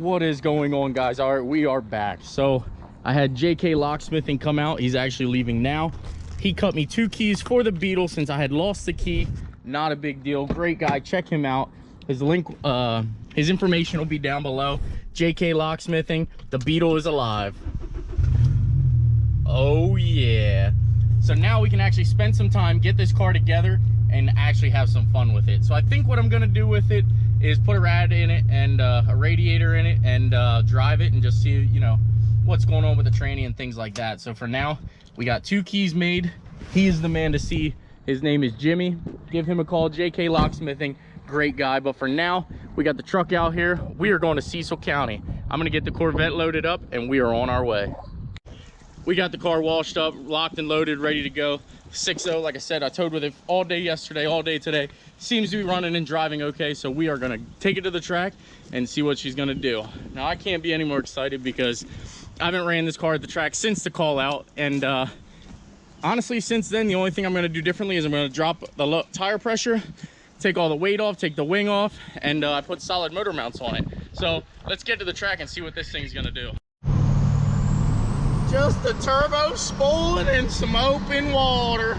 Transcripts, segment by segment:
What is going on, guys? All right, we are back. So I had JK Locksmithing come out. He's actually leaving now. He cut me 2 keys for the Beetle since I had lost the key. Not a big deal. Great guy. Check him out. His link, his information will be down below. JK Locksmithing. The Beetle is alive. Oh yeah. So now we can actually spend some time, get this car together, and actually have some fun with it. So I think what I'm gonna do with it is put a rad in it and a radiator in it and drive it and just see, you know, what's going on with the tranny and things like that. So for now, we got 2 keys made. He is the man to see. His name is Jimmy. Give him a call, JK Locksmithing. Great guy. But for now, we got the truck out here. We are going to Cecil County. I'm gonna get the Corvette loaded up and we are on our way. We got the car washed up, locked and loaded, ready to go. 6.0, like I said, I towed with it all day yesterday, all day today. Seems to be running and driving okay, so we are gonna take it to the track and see what she's gonna do. Now, I can't be any more excited because I haven't ran this car at the track since the call out. And honestly, since then, the only thing I'm gonna do differently is I'm gonna drop the tire pressure, take all the weight off, take the wing off, and I put solid motor mounts on it. So let's get to the track and see what this thing's gonna do. Just the turbo spooling and some open water.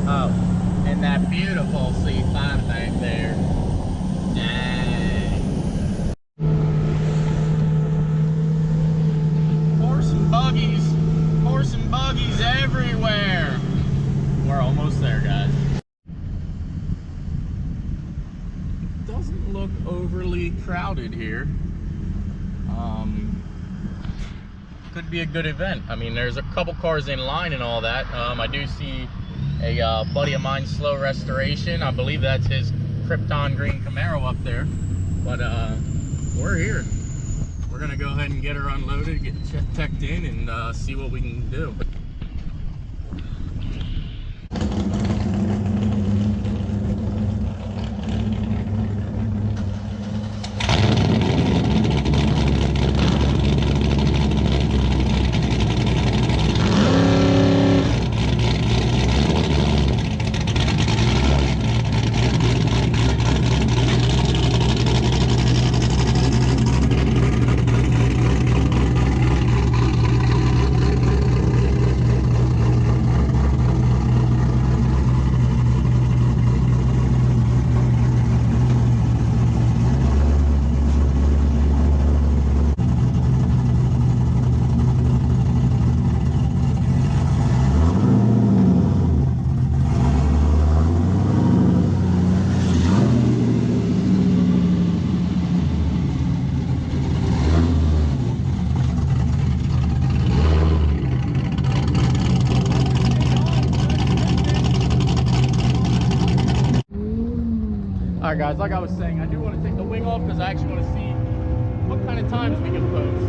Oh, and that beautiful C5 back there. Dang. Horse and buggies everywhere. We're almost there, guys. It doesn't look overly crowded here. Could be a good event. I mean, there's a couple cars in line and all that. I do see a buddy of mine, Slow Restoration. I believe that's his Krypton green Camaro up there. But we're here. We're gonna go ahead and get her unloaded, get checked in, and see what we can do. All right, guys, like I was saying, I do want to take the wing off because I actually want to see what kind of times we can post.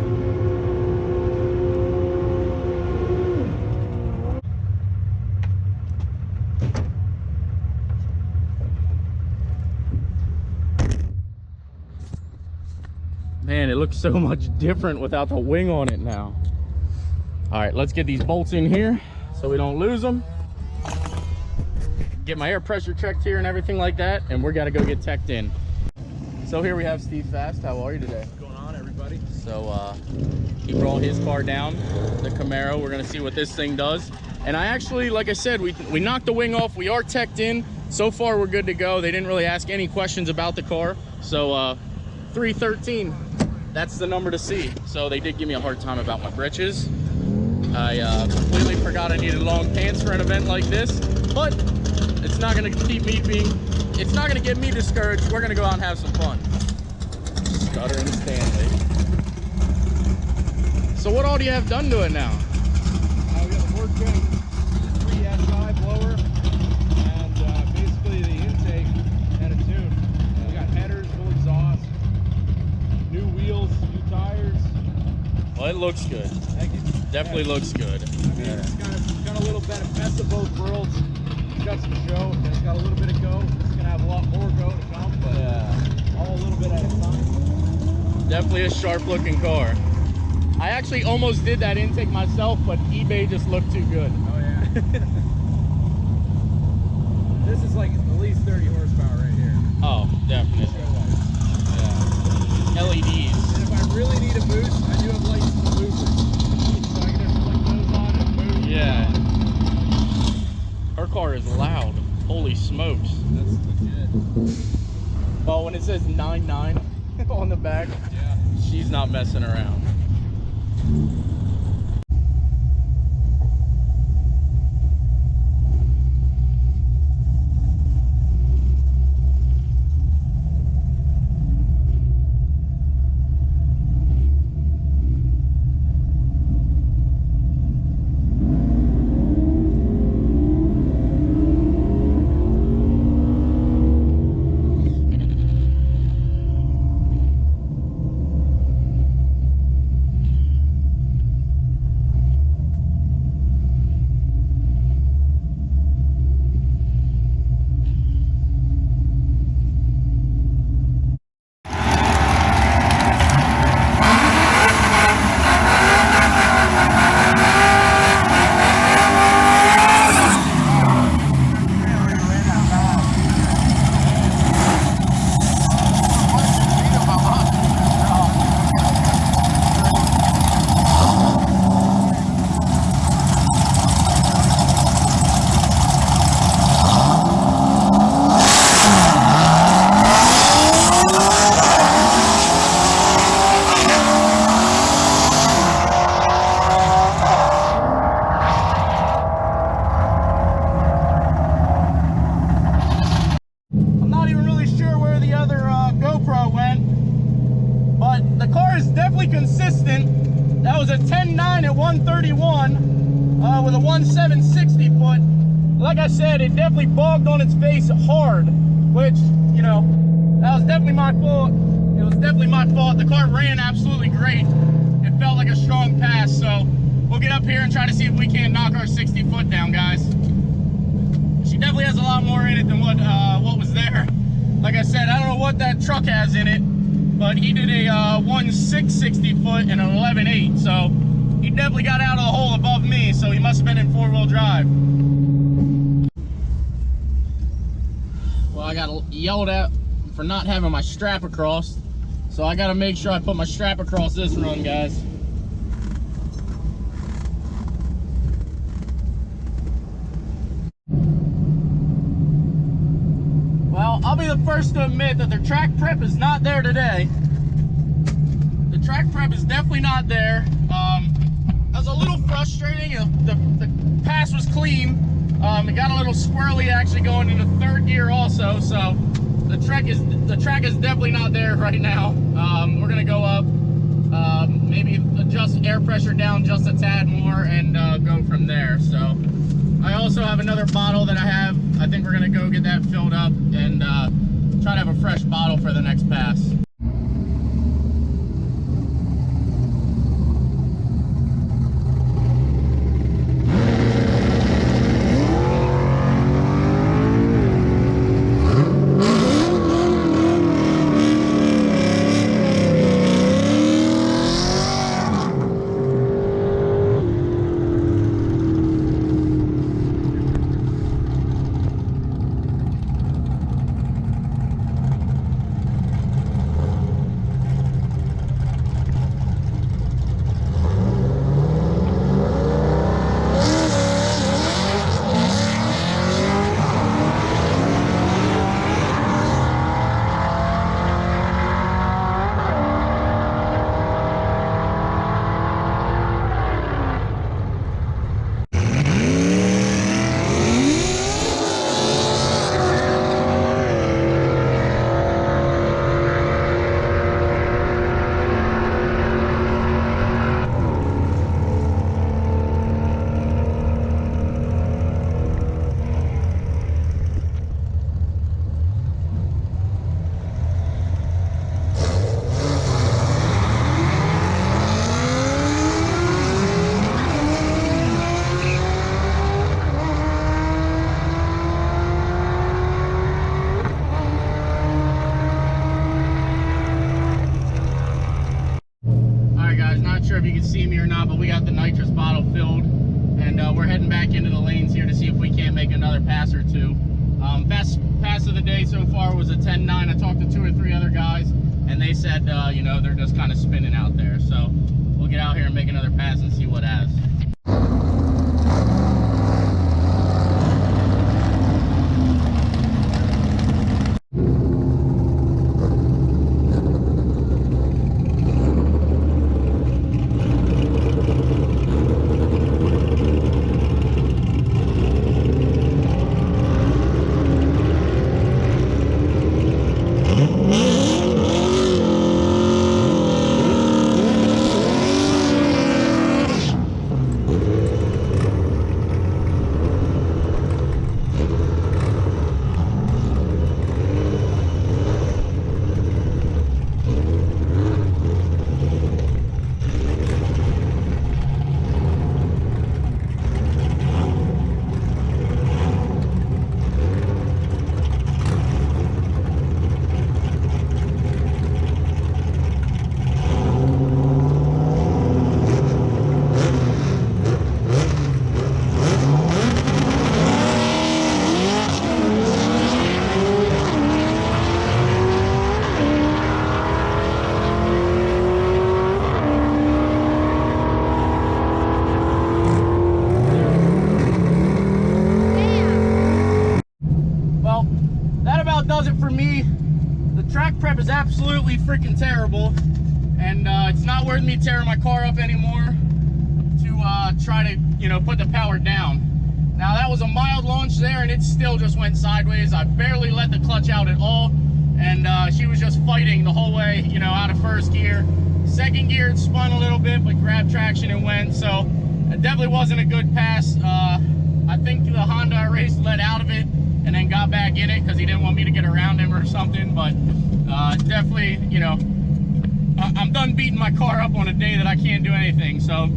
Man, it looks so much different without the wing on it now. All right, let's get these bolts in here so we don't lose them. Get my air pressure checked here and everything like that, and we're gonna go get teched in. So here we have Steve Fast. How are you today? What's going on, everybody? So he brought his car down, the Camaro. We're gonna see what this thing does. And I actually, like I said, we knocked the wing off. We are teched in. So far, we're good to go. They didn't really ask any questions about the car. So 313, that's the number to see. So they did give me a hard time about my britches. I completely forgot I needed long pants for an event like this, but it's not gonna keep me it's not gonna get me discouraged. We're gonna go out and have some fun. Stuttering Stanley. So what all do you have done to it now? We got the work bench, 3 SI blower, and basically the intake and a tune. We got headers, full exhaust, new wheels, new tires. Well, it looks good. Thank you. Definitely looks good. I mean, it's got a little bit of best of both worlds. It's got some show, and it's got a little bit of go. It's gonna have a lot more go to come, but all a little bit at a time. Definitely a sharp looking car. I actually almost did that intake myself, but eBay just looked too good. Oh yeah. This is like at least 30 horsepower right here. Oh, definitely. Show lights. Yeah. LEDs. And if I really need a boost, I do have lights in the movement. So I can just flick those on and move. Yeah. Her car is loud. Holy smokes. That's legit. Well, when it says 99 on the back, Yeah. she's not messing around. Consistent. That was a 10.9 at 131 with a 1.760 foot. Like I said, it definitely bogged on its face hard, which, you know, that was definitely my fault. It was definitely my fault. The car ran absolutely great. It felt like a strong pass, so we'll get up here and try to see if we can't knock our 60 foot down, guys. She definitely has a lot more in it than what was there. Like I said, I don't know what that truck has in it, but he did a 1.660 foot and an 11.8, so he definitely got out of the hole above me, so he must have been in four-wheel drive. Well, I got yelled at for not having my strap across, so I got to make sure I put my strap across this run, guys. Well, I'll be the first to admit that the track prep is not there today. The track prep is definitely not there. That was a little frustrating. The pass was clean. It got a little squirrely actually going into third gear also. So the track is definitely not there right now. We're gonna go up, maybe adjust air pressure down just a tad more and go from there. So I also have another bottle that I think we're gonna go get that filled up and try to have a fresh bottle for the next pass. heading back into the lanes here to see if we can't make another pass or two. Best pass of the day so far was a 10.9. I talked to 2 or 3 other guys, and they said, you know, they're just kind of spinning out there. So we'll get out here and make another pass and see what has. Does it for me. The track prep is absolutely freaking terrible, and it's not worth me tearing my car up anymore to try to, you know, put the power down. Now that was a mild launch there, and it still just went sideways. I barely let the clutch out at all, and she was just fighting the whole way, you know, out of first gear. Second gear, it spun a little bit, but grabbed traction and went. So it definitely wasn't a good pass. I think the Honda I raced let out of it and then got back in it because he didn't want me to get around him or something. But definitely, you know, I'm done beating my car up on a day that I can't do anything. So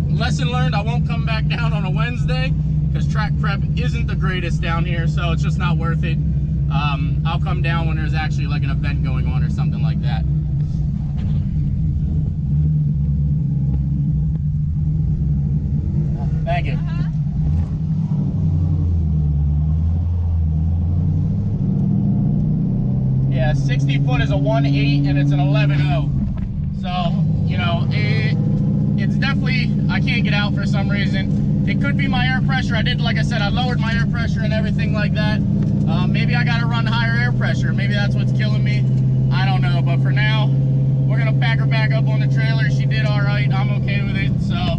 lesson learned, I won't come back down on a Wednesday because track prep isn't the greatest down here, so it's just not worth it. I'll come down when there's actually like an event going on or something like that. Thank you. Yeah, 60 foot is a 1.8 and it's an 11.0. So, you know, it's definitely, I can't get out for some reason. It could be my air pressure. Like I said, I lowered my air pressure and everything like that. Maybe I gotta run higher air pressure. Maybe that's what's killing me. I don't know, but for now, we're gonna pack her back up on the trailer. She did all right, I'm okay with it. So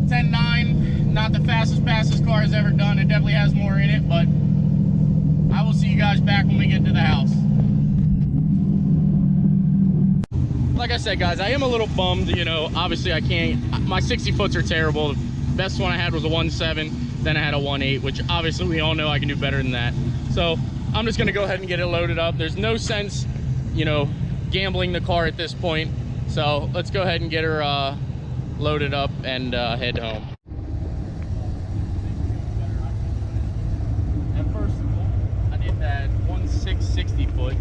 10.9, not the fastest car has ever done. It definitely has more in it, but I will see you guys back when we get to the house. Like I said, guys, I am a little bummed, you know, obviously I can't, my 60 foots are terrible. The best one I had was a 1.7, then I had a 1.8, which obviously we all know I can do better than that. So I'm just gonna go ahead and get it loaded up. There's no sense, you know, gambling the car at this point. So let's go ahead and get her loaded up and head home. At first, I did that 1.6 60 foot,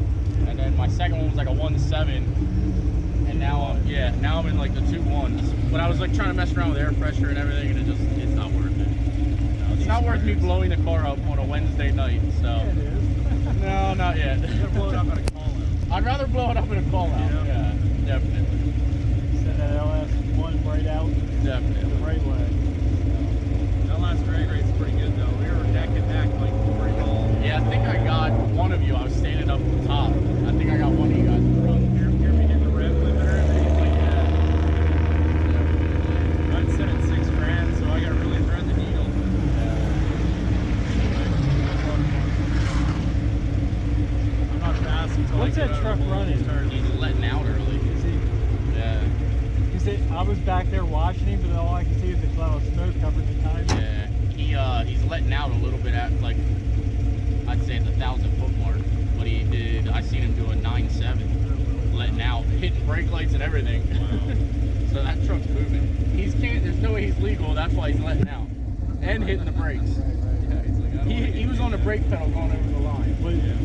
and then my second one was like a 1.7. And now, now I'm in like the 2.1s. But I was like trying to mess around with air pressure and everything, and it's not worth it. It's not worth me blowing the car up on a Wednesday night, so. Yeah, it is. No, not yet. You're gonna blow it up in a call out. I'd rather blow it up in a call out. Yeah, definitely. Send that LS1 right out. Definitely. The right way. That last drag rate's pretty good though. We were neck and neck like 3 balls. Yeah, I think I got one of you. I was standing up at the top. I think I got one of you guys in the front. Hear me hit the rev limiter and things like that. I'd set it 6 grand, so I got to really thread the needle. I'm not fast until What's that truck running? He's letting out early. Is he? Yeah. You say I was back there watching him, but all I could see was a cloud of smoke covering the tire. Yeah. He's letting out a little bit at like, I'd say the 1,000 foot mark. But he did, I seen him do a 9.7, letting out, hitting brake lights and everything. Wow. So that truck's moving. There's no way he's legal, that's why he's letting out. And hitting the brakes. Yeah, he's like, He was on the brake pedal going over the line. What is it?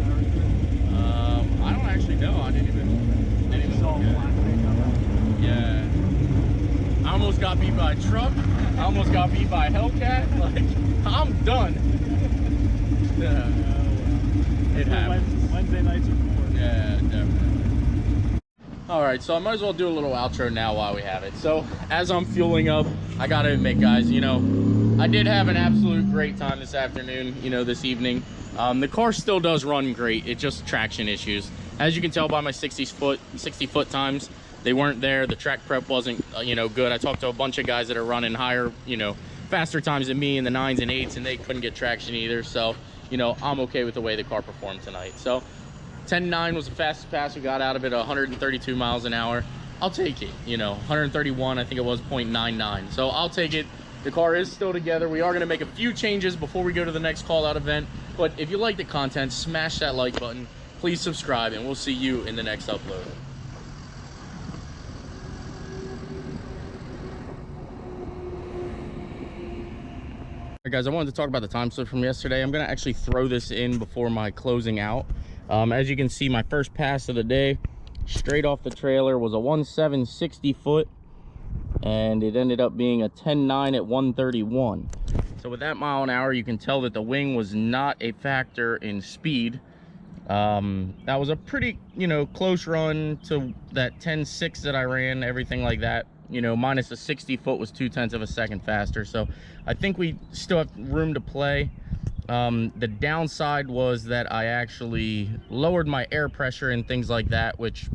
I don't actually know. I didn't even Saw look at it. black thing on Yeah. I almost got got beat by a truck. I almost got beat by a Hellcat. Like, I'm done. It happens. Wednesday nights are for. Yeah, definitely. All right, so I might as well do a little outro now while we have it. So as I'm fueling up, I gotta admit, guys, you know, I did have an absolute great time this afternoon, you know, this evening. The car still does run great. It's just traction issues. As you can tell by my 60 foot times, they weren't there. The track prep wasn't, you know, good. I talked to a bunch of guys that are running higher, you know, faster times than me in the 9s and 8s, and they couldn't get traction either. So, you know, I'm okay with the way the car performed tonight. So 10.9 was the fastest pass we got out of it, 132 miles an hour. I'll take it. You know, 131, I think it was 0.99. So I'll take it. The car is still together. We are going to make a few changes before we go to the next call out event. But if you like the content, smash that like button. Please subscribe, and we'll see you in the next upload. All right, guys, I wanted to talk about the time slip from yesterday. I'm going to actually throw this in before my closing out. As you can see, my first pass of the day, straight off the trailer, was a 1.7 60 foot, and it ended up being a 10.9 at 131. So with that mile an hour, you can tell that the wing was not a factor in speed. That was a pretty, you know, close run to that 10.6 that I ran, everything like that. You know, minus the 60 foot was 0.2 of a second faster. So I think we still have room to play. The downside was that I actually lowered my air pressure and things like that, which,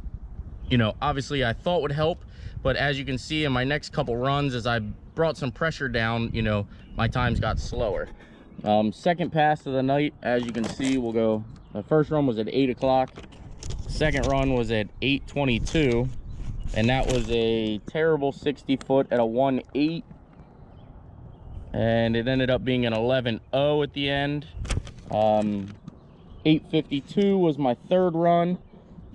you know, obviously I thought would help. But as you can see in my next couple runs, as I brought some pressure down, you know, my times got slower. Second pass of the night, as you can see, we'll go. The first run was at 8 o'clock. Second run was at 8:22. And that was a terrible 60 foot at a 1.8. And it ended up being an 11.0 at the end. 8:52 was my third run.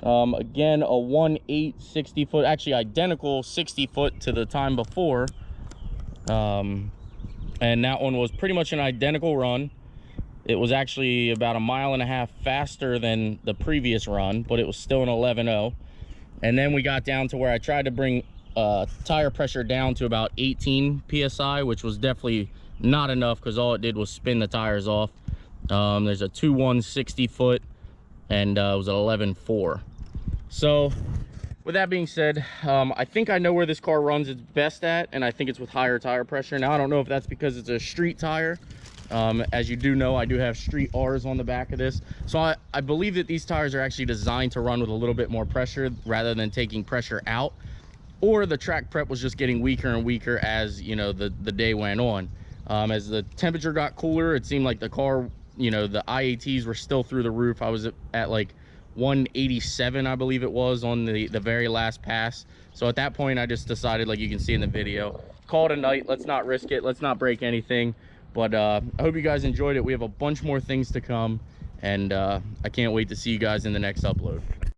Again, a 1.8 60 foot, actually identical 60 foot to the time before. And that one was pretty much an identical run. It was actually about 1.5 miles faster than the previous run, but it was still an 11.0. And then we got down to where I tried to bring tire pressure down to about 18 psi, which was definitely not enough because all it did was spin the tires off. There's a 2.1 60 foot, and it was an 11.4. So with that being said, I think I know where this car runs its best at, and I think it's with higher tire pressure. Now, I don't know if that's because it's a street tire. As you do know, I do have street R's on the back of this. So I believe that these tires are actually designed to run with a little bit more pressure rather than taking pressure out. Or the track prep was just getting weaker and weaker as, you know, the day went on. As the temperature got cooler, it seemed like the car, you know, the IATs were still through the roof. I was at like 187, I believe it was, on the very last pass. So at that point, I just decided, like you can see in the video, call it a night. Let's not risk it. Let's not break anything. But I hope you guys enjoyed it. We have a bunch more things to come, and I can't wait to see you guys in the next upload.